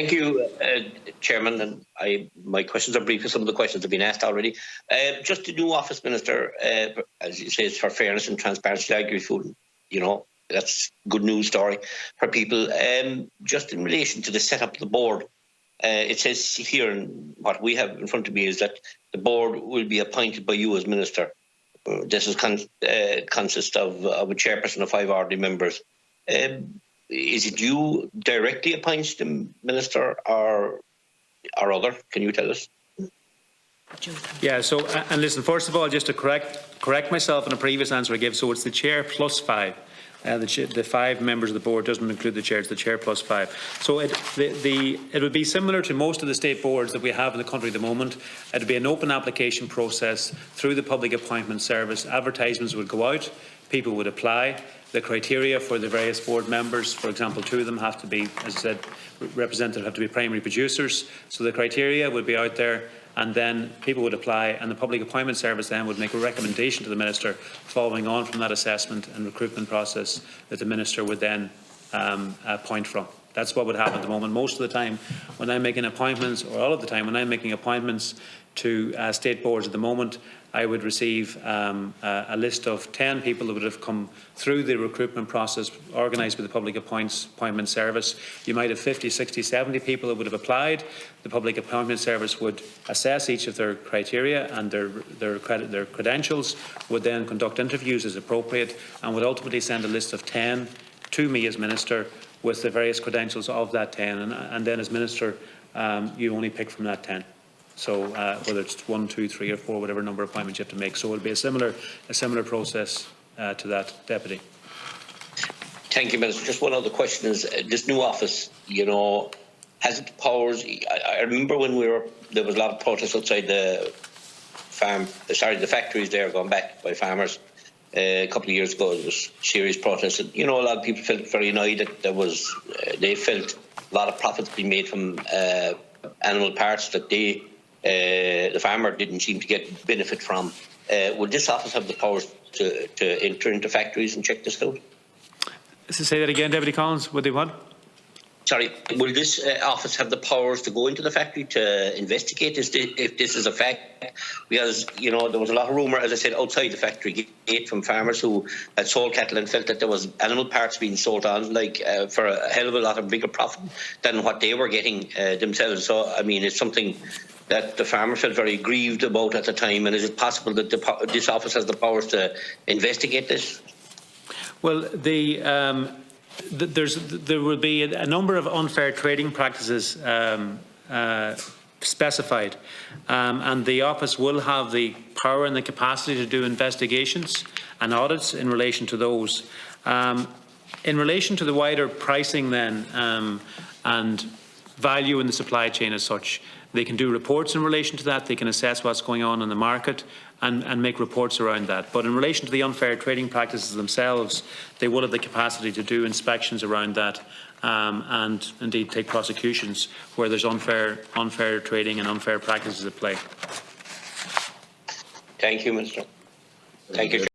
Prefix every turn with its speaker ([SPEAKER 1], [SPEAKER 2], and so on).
[SPEAKER 1] Thank you, Chairman. And my questions are brief, some of the questions have been asked already. Just the new office, Minister, as you say, it's for fairness and transparency. I agree with you. You know, that's a good news story for people. Just in relation to the setup of the board, it says here, and what we have in front of me is that the board will be appointed by you as Minister. This is consists of a chairperson of 5 ordinary members. Is it you directly appoints the Minister or other? Can you tell us?
[SPEAKER 2] Yeah, so, and listen, first of all, just to correct myself in a previous answer I gave, so it's the Chair plus 5. The 5 members of the board doesn't include the Chair, it's the Chair plus 5. So it would be similar to most of the state boards that we have in the country at the moment. It would be an open application process through the Public Appointment Service. Advertisements would go out, people would apply. The criteria for the various board members, for example, 2 of them have to be, as I said, representative have to be primary producers. So the criteria would be out there, and then people would apply, and the Public Appointment Service then would make a recommendation to the Minister following on from that assessment and recruitment process that the Minister would then appoint from. That's what would happen at the moment. Most of the time when I'm making appointments, or all of the time when I'm making appointments to state boards at the moment, I would receive a list of 10 people that would have come through the recruitment process organised by the Public Appointment Service. You might have 50, 60, 70 people that would have applied. The Public Appointment Service would assess each of their criteria and their credentials, would then conduct interviews as appropriate, and would ultimately send a list of 10 to me as Minister with the various credentials of that 10. And then as Minister, you only pick from that 10. So whether it's 1, 2, 3 or 4, whatever number of appointments you have to make. So it will be a similar process to that, Deputy.
[SPEAKER 1] Thank you, Minister. Just one other question is, this new office, you know, has it the powers? I remember when there was a lot of protests outside the factories there going back by farmers. A couple of years ago, there was serious protests. And, you know, a lot of people felt very annoyed that they felt a lot of profits being made from animal parts that the farmer didn't seem to get benefit from. Would this office have the powers to enter into factories and check this out?
[SPEAKER 2] So say that again, Deputy Collins. Would they what?
[SPEAKER 1] Sorry, will this office have the powers to go into the factory to investigate if this is a fact? Because, you know, there was a lot of rumour, as I said, outside the factory gate from farmers who had sold cattle and felt that there was animal parts being sold on, like, for a hell of a lot of bigger profit than what they were getting themselves. So, I mean, it's something that the farmers felt very grieved about at the time. And is it possible that this office has the powers to investigate this? Well,
[SPEAKER 2] there will be a number of unfair trading practices specified, and the office will have the power and the capacity to do investigations and audits in relation to those. In relation to the wider pricing then and value in the supply chain as such, they can do reports in relation to that. They can assess what's going on in the market and make reports around that. But in relation to the unfair trading practices themselves, they will have the capacity to do inspections around that and indeed take prosecutions where there's unfair trading and unfair practices at play.
[SPEAKER 1] Thank you, Minister. Thank you.